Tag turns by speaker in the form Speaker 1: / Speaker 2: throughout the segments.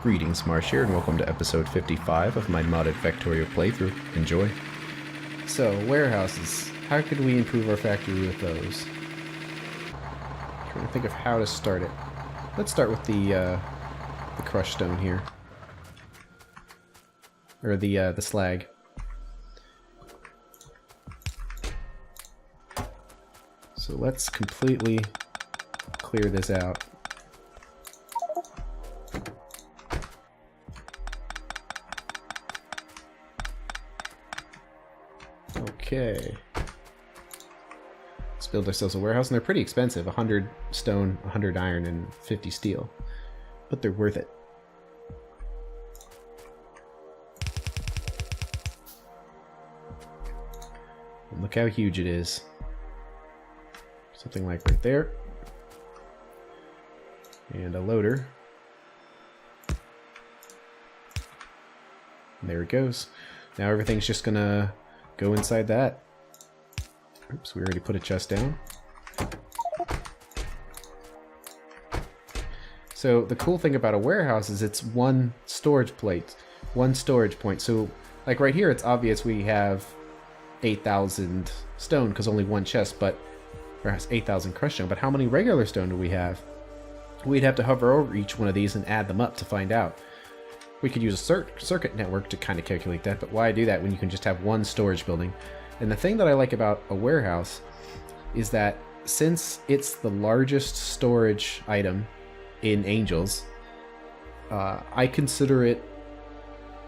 Speaker 1: Greetings, Marsh here, and welcome to episode 55 of my modded Factorio playthrough. Enjoy. So, warehouses. How could we improve our factory with those? Trying to think of how to start it. Let's start with the crushed stone here. Or the slag. So let's completely clear this out. Okay. Let's build ourselves a warehouse, and they're pretty expensive. 100 stone, 100 iron, and 50 steel. But they're worth it. And look how huge it is. Something like right there. And a loader. And there it goes. Now everything's just gonna go inside that. Oops, we already put a chest down. So the cool thing about a warehouse is it's one storage point. So like right here, it's obvious we have 8,000 stone because only one chest, but perhaps 8,000 crushed stone. But how many regular stone do we have? We'd have to hover over each one of these and add them up to find out. We could use a circuit network to kind of calculate that, but why do that when you can just have one storage building? And the thing that I like about a warehouse is that since it's the largest storage item in Angels, I consider it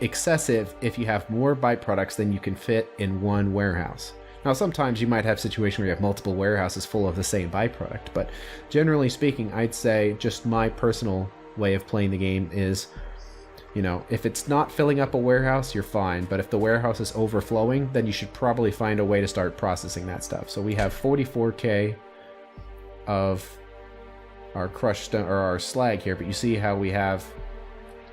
Speaker 1: excessive if you have more byproducts than you can fit in one warehouse. Now, sometimes you might have a situation where you have multiple warehouses full of the same byproduct, but generally speaking, I'd say just my personal way of playing the game is, you know, if it's not filling up a warehouse, you're fine. But if the warehouse is overflowing, then you should probably find a way to start processing that stuff. So we have 44k of our crushed stone, or our slag here, but you see how we have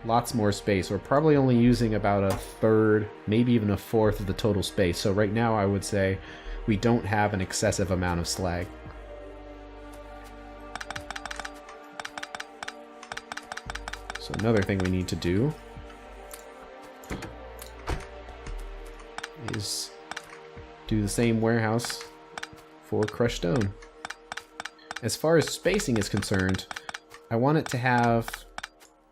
Speaker 1: lots more space. We're probably only using about a third, maybe even a fourth of the total space. So right now I would say we don't have an excessive amount of slag. So another thing we need to do is do the same warehouse for crushed stone. As far as spacing is concerned, I want it to have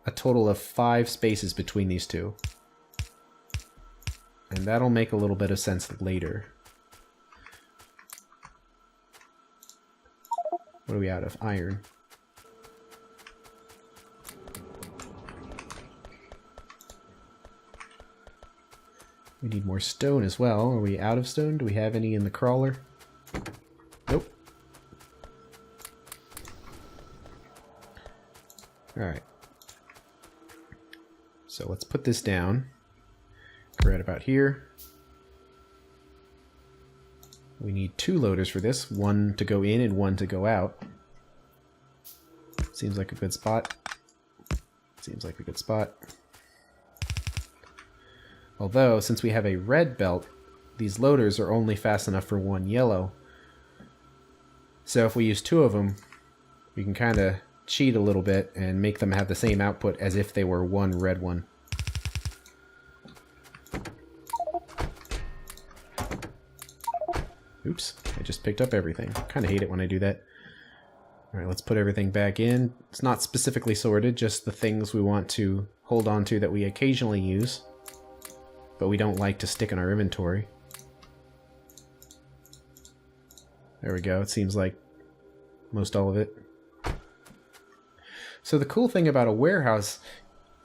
Speaker 1: a total of 5 spaces between these two. And that'll make a little bit of sense later. What are we out of? Iron. We need more stone as well. Are we out of stone? Do we have any in the crawler? Nope. Alright. So let's put this down. Right about here. We need 2 loaders for this. One to go in and one to go out. Seems like a good spot. Seems like a good spot. Although, since we have a red belt, these loaders are only fast enough for one yellow. So if we use 2 of them, we can kind of cheat a little bit and make them have the same output as if they were one red one. Oops, I just picked up everything. Kind of hate it when I do that. Alright, let's put everything back in. It's not specifically sorted, just the things we want to hold on to that we occasionally use, but we don't like to stick in our inventory. There we go. It seems like most all of it. So the cool thing about a warehouse,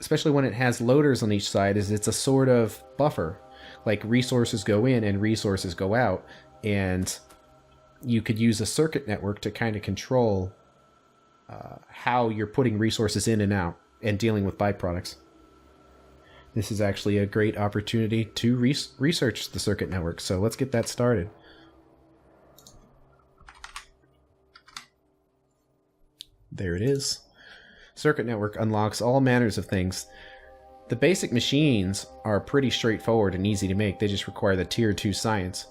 Speaker 1: especially when it has loaders on each side, is it's a sort of buffer. Like resources go in and resources go out, and you could use a circuit network to kind of control how you're putting resources in and out and dealing with byproducts. This is actually a great opportunity to research the circuit network, so let's get that started. There it is. Circuit network unlocks all manners of things. The basic machines are pretty straightforward and easy to make. They just require the tier 2 science,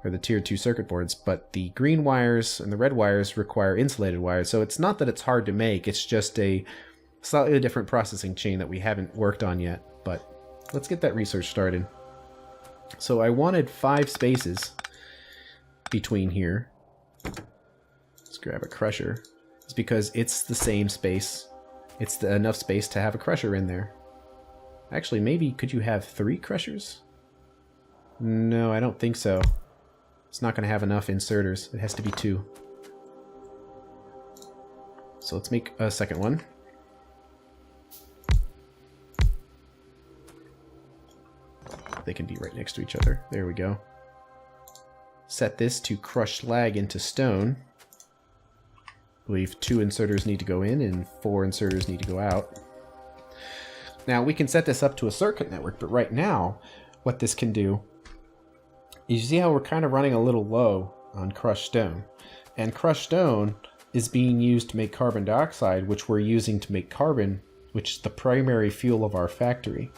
Speaker 1: or the tier 2 circuit boards, but the green wires and the red wires require insulated wires, so it's not that it's hard to make, it's just a Slightly different processing chain that we haven't worked on yet, but let's get that research started. So I wanted 5 spaces between here. Let's grab a crusher. It's because it's the same space. It's enough space to have a crusher in there. Actually, maybe could you have 3 crushers? No, I don't think so. It's not going to have enough inserters. It has to be 2. So let's make a second one. They can be right next to each other. There we go. Set this to crush slag into stone. I believe 2 inserters need to go in and 4 inserters need to go out. Now we can set this up to a circuit network, but right now what this can do is, you see how we're kind of running a little low on crushed stone. And crushed stone is being used to make carbon dioxide, which we're using to make carbon, which is the primary fuel of our factory.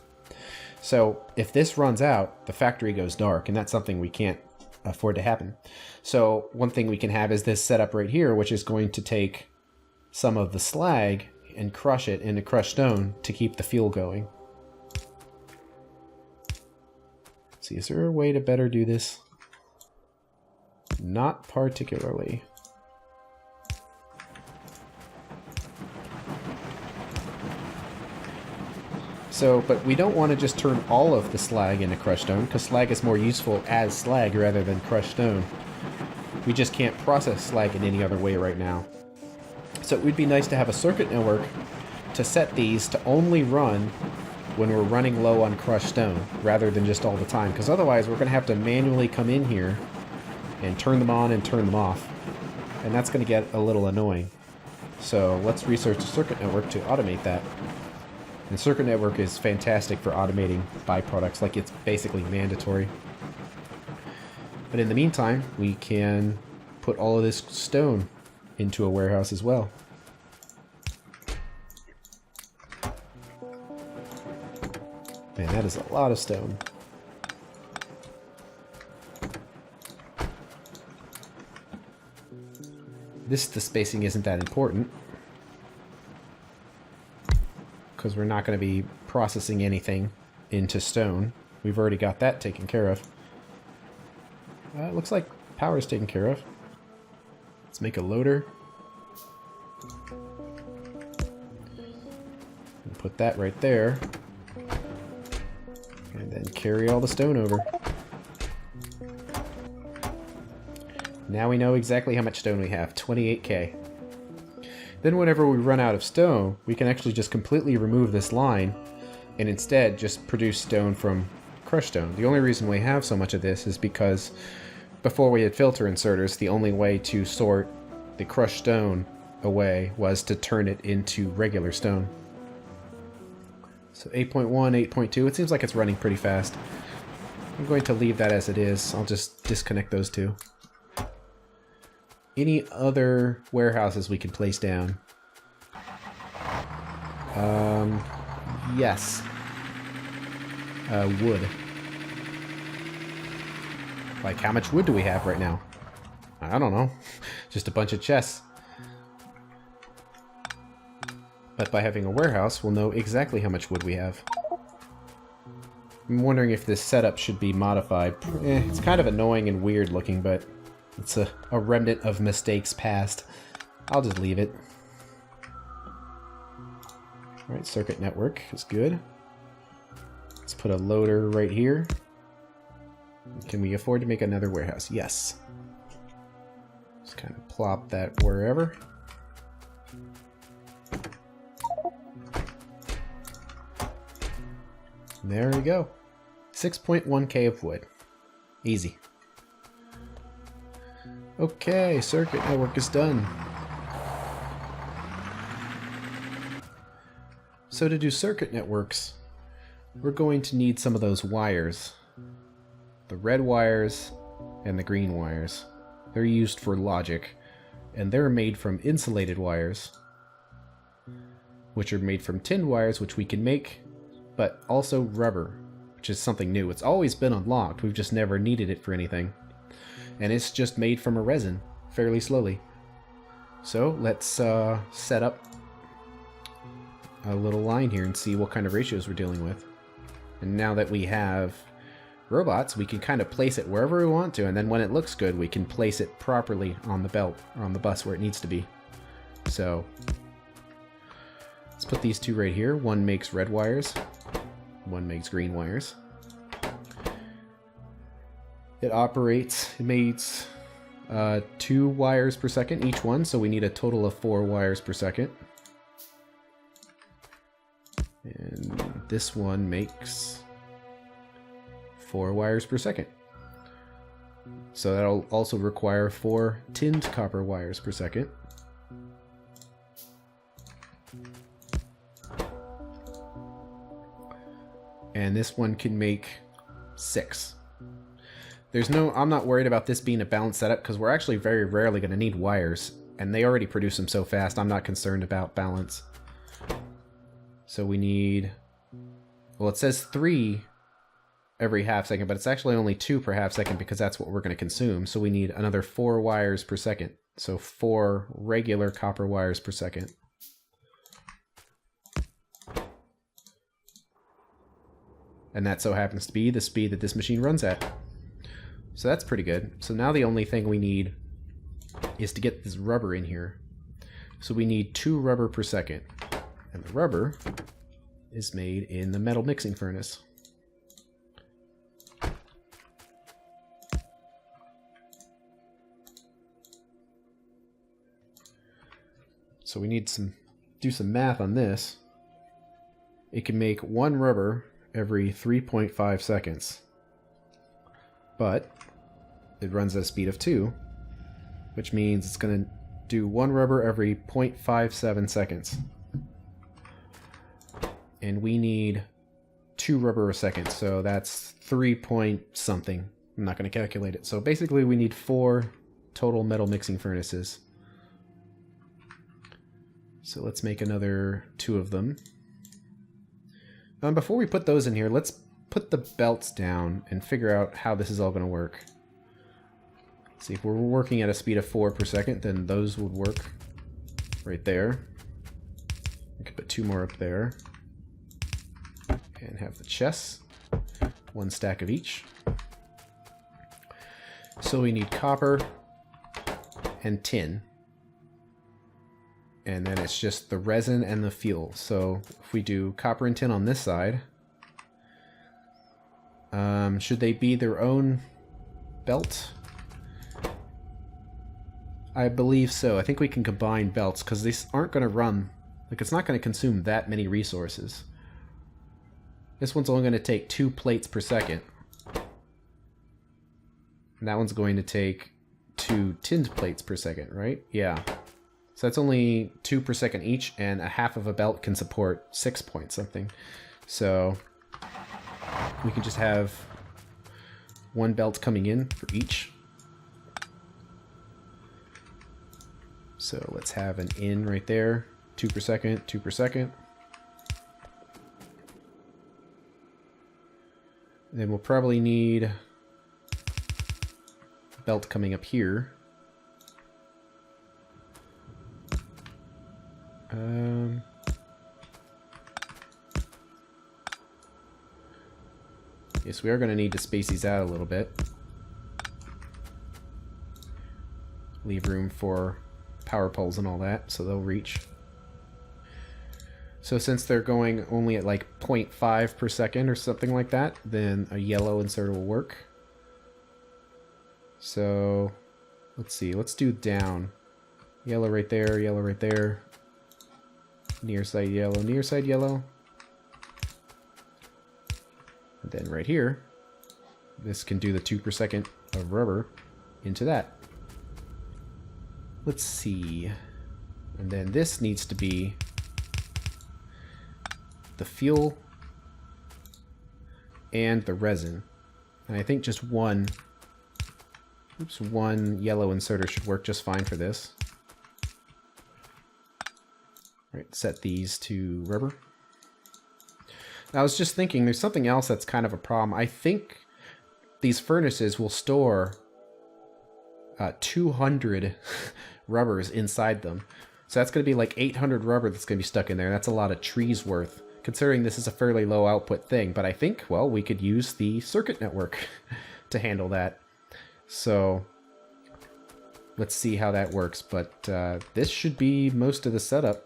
Speaker 1: So if this runs out, the factory goes dark, and that's something we can't afford to happen. So one thing we can have is this setup right here, which is going to take some of the slag and crush it into crushed stone to keep the fuel going. Let's see, is there a way to better do this? Not particularly. So, but we don't want to just turn all of the slag into crushed stone, because slag is more useful as slag rather than crushed stone. We just can't process slag in any other way right now. So it would be nice to have a circuit network to set these to only run when we're running low on crushed stone, rather than just all the time, because otherwise we're going to have to manually come in here and turn them on and turn them off. And that's going to get a little annoying. So let's research a circuit network to automate that. And circuit network is fantastic for automating byproducts, like it's basically mandatory. But in the meantime, we can put all of this stone into a warehouse as well. Man, that is a lot of stone. The spacing isn't that important, because we're not going to be processing anything into stone. We've already got that taken care of. It looks like power is taken care of. Let's make a loader. And put that right there. And then carry all the stone over. Now we know exactly how much stone we have, 28K. Then whenever we run out of stone, we can actually just completely remove this line and instead just produce stone from crushed stone. The only reason we have so much of this is because before we had filter inserters, the only way to sort the crushed stone away was to turn it into regular stone. So 8.1, 8.2, it seems like it's running pretty fast. I'm going to leave that as it is. I'll just disconnect those two. Any other warehouses we can place down? Yes. Wood. Like, how much wood do we have right now? I don't know. Just a bunch of chests. But by having a warehouse, we'll know exactly how much wood we have. I'm wondering if this setup should be modified. It's kind of annoying and weird looking, but it's a remnant of mistakes past. I'll just leave it. Alright, circuit network is good. Let's put a loader right here. Can we afford to make another warehouse? Yes. Just kind of plop that wherever. There we go. 6.1K of wood. Easy. Okay, circuit network is done. So to do circuit networks, we're going to need some of those wires. The red wires and the green wires. They're used for logic, and they're made from insulated wires, which are made from tin wires, which we can make, but also rubber, which is something new. It's always been unlocked, we've just never needed it for anything. And it's just made from a resin, fairly slowly. So let's set up a little line here and see what kind of ratios we're dealing with. And now that we have robots, we can kind of place it wherever we want to, and then when it looks good, we can place it properly on the belt or on the bus where it needs to be. So let's put these two right here. One makes red wires, one makes green wires. It makes 2 wires per second each one, so we need a total of 4 wires per second. And this one makes 4 wires per second. So that'll also require 4 tinned copper wires per second. And this one can make 6. I'm not worried about this being a balanced setup because we're actually very rarely going to need wires, and they already produce them so fast. I'm not concerned about balance. So we need, well, it says 3 every half second, but it's actually only 2 per half second because that's what we're going to consume. So we need another 4 wires per second. So 4 regular copper wires per second. And that so happens to be the speed that this machine runs at. So that's pretty good. So now the only thing we need is to get this rubber in here. So we need 2 rubber per second. And the rubber is made in the metal mixing furnace. So we need do some math on this. It can make 1 rubber every 3.5 seconds. But it runs at a speed of 2, which means it's going to do 1 rubber every 0.57 seconds. And we need 2 rubber a second, so that's 3 point something. I'm not going to calculate it. So basically we need 4 total metal mixing furnaces. So let's make another 2 of them. Before we put those in here, let's put the belts down and figure out how this is all going to work. See, if we're working at a speed of 4 per second, then those would work right there. We could put 2 more up there. And have the chests. 1 stack of each. So we need copper and tin. And then it's just the resin and the fuel. So if we do copper and tin on this side, should they be their own belt? I believe so. I think we can combine belts because these aren't going to run, like it's not going to consume that many resources. This one's only going to take 2 plates per second. And that one's going to take 2 tinned plates per second, right? Yeah. So that's only 2 per second each, and a half of a belt can support 6 point something. So we can just have 1 belt coming in for each. So let's have an in right there, 2 per second, 2 per second. And then we'll probably need a belt coming up here. Yes, we are going to need to space these out a little bit. Leave room for power poles and all that, so they'll reach. So since they're going only at like 0.5 per second or something like that, then a yellow inserter will work. So let's see, let's do down. Yellow right there, yellow right there. Near side yellow, near side yellow. And then right here, this can do the 2 per second of rubber into that. Let's see. And then this needs to be the fuel and the resin. And I think just one yellow inserter should work just fine for this. Right, set these to rubber. Now, I was just thinking, there's something else that's kind of a problem. I think these furnaces will store 200 rubbers inside them. So that's going to be like 800 rubber that's going to be stuck in there. That's a lot of trees worth, considering this is a fairly low output thing. But I think, well, we could use the circuit network to handle that. So let's see how that works. But this should be most of the setup.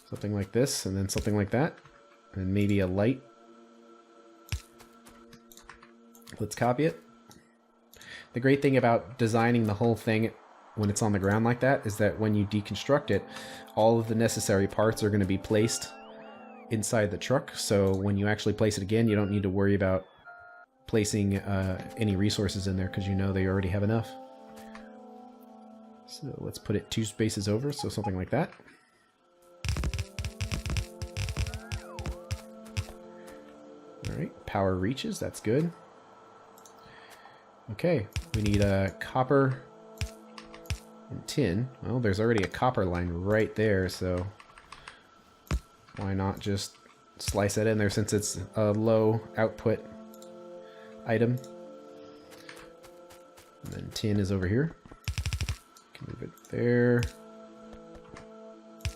Speaker 1: Something like this, and then something like that. And maybe a light. Let's copy it. The great thing about designing the whole thing when it's on the ground like that is that when you deconstruct it, all of the necessary parts are going to be placed inside the truck. So when you actually place it again, you don't need to worry about placing any resources in there because you know they already have enough. So let's put it 2 spaces over, so something like that. Alright, power reaches, that's good. Okay, we need a copper and tin. Well, there's already a copper line right there, so why not just slice that in there since it's a low output item. And then tin is over here. Can move it there.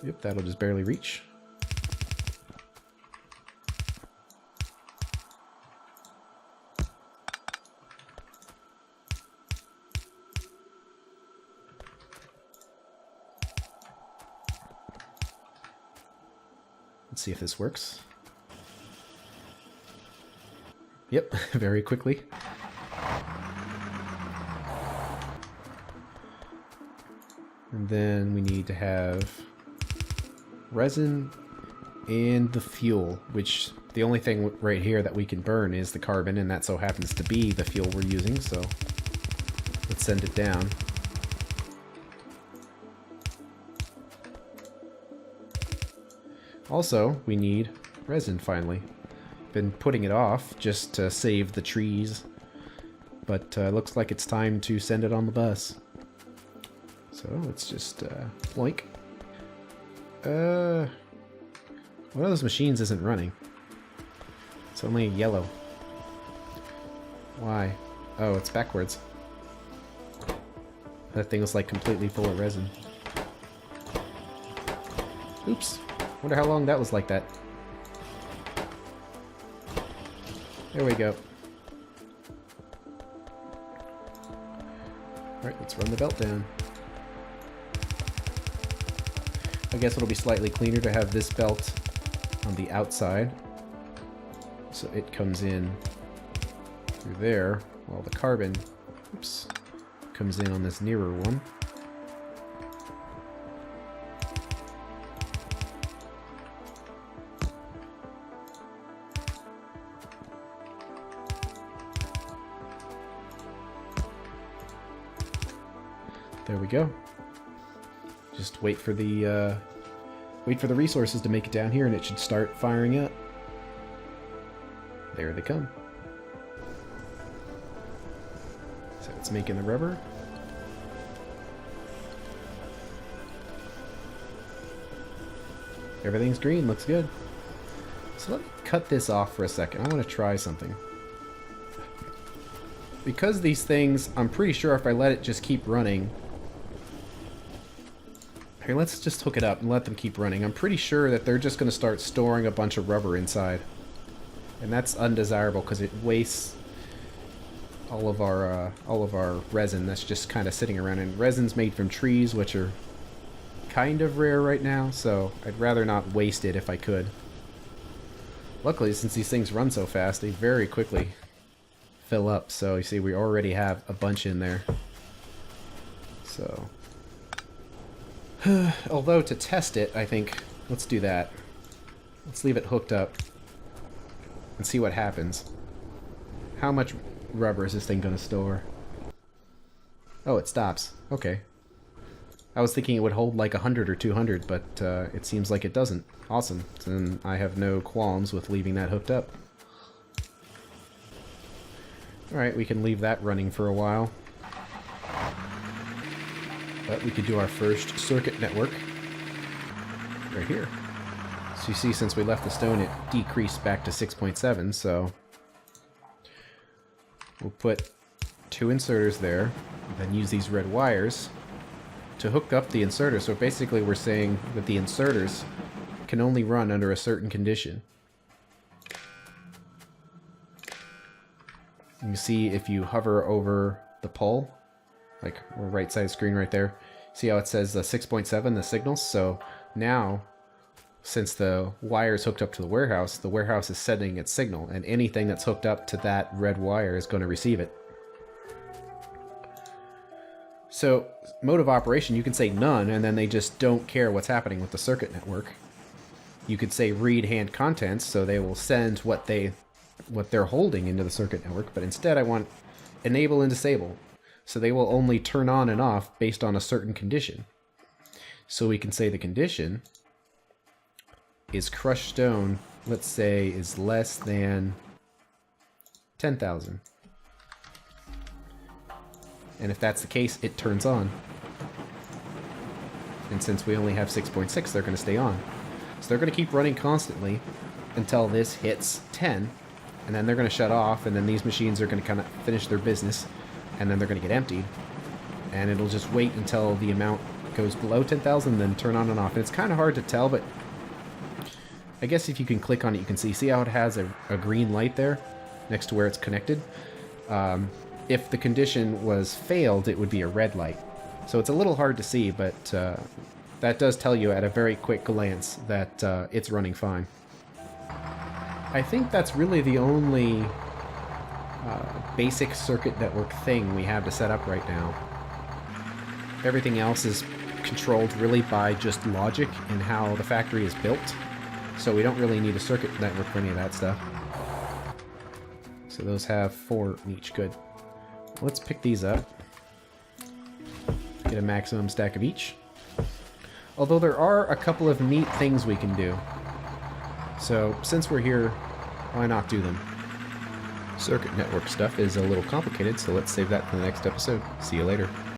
Speaker 1: Yep, that'll just barely reach. Let's see if this works. Yep, very quickly. And then we need to have resin and the fuel, which the only thing right here that we can burn is the carbon, and that so happens to be the fuel we're using, so let's send it down. Also, we need resin finally. Been putting it off just to save the trees, but looks like it's time to send it on the bus. So let's just boink. One of those machines isn't running. It's only yellow. Why? Oh, it's backwards. That thing was like completely full of resin. Oops. Wonder how long that was like that. There we go. Alright, let's run the belt down. I guess it'll be slightly cleaner to have this belt on the outside. So it comes in through there, while the carbon, oops, comes in on this nearer one. There we go. Just wait for the resources to make it down here, and it should start firing up. There they come. So it's making the rubber. Everything's green, looks good. So let me cut this off for a second. I want to try something. Because these things, I'm pretty sure if I let it just keep running... Here, let's just hook it up and let them keep running. I'm pretty sure that they're just going to start storing a bunch of rubber inside. And that's undesirable because it wastes all of our resin that's just kind of sitting around. And resin's made from trees, which are kind of rare right now, so I'd rather not waste it if I could. Luckily, since these things run so fast, they very quickly fill up. So you see, we already have a bunch in there. So... although to test it, I think, let's do that. Let's leave it hooked up and see what happens. How much rubber is this thing going to store? Oh, it stops. Okay. I was thinking it would hold like 100 or 200, but it seems like it doesn't. Awesome. Then I have no qualms with leaving that hooked up. Alright, we can leave that running for a while. But we could do our first circuit network right here. So you see, since we left the stone, it decreased back to 6.7, so we'll put 2 inserters there, and then use these red wires to hook up the inserter. So basically we're saying that the inserters can only run under a certain condition. You see if you hover over the pole, like right side of the screen right there, see how it says 6.7, the signals? So now, since the wire is hooked up to the warehouse is sending its signal, and anything that's hooked up to that red wire is going to receive it. So, mode of operation, you can say none, and then they just don't care what's happening with the circuit network. You could say read hand contents, so they will send what they're holding into the circuit network, but instead I want enable and disable. So they will only turn on and off based on a certain condition. So we can say the condition is crushed stone, let's say, is less than 10,000. And if that's the case, it turns on. And since we only have 6.6, they're going to stay on. So they're going to keep running constantly until this hits 10, and then they're going to shut off, and then these machines are going to kind of finish their business, and then they're going to get emptied. And it'll just wait until the amount goes below 10,000, then turn on and off. And it's kind of hard to tell, but I guess if you can click on it, you can see how it has a green light there next to where it's connected. If the condition was failed, it would be a red light. So it's a little hard to see, but that does tell you at a very quick glance that it's running fine. I think that's really the only basic circuit network thing we have to set up right now. Everything else is controlled really by just logic and how the factory is built. So we don't really need a circuit network for any of that stuff. So those have 4 each. Good. Let's pick these up. Get a maximum stack of each. Although there are a couple of neat things we can do. So since we're here, why not do them? Circuit network stuff is a little complicated, so let's save that for the next episode. See you later.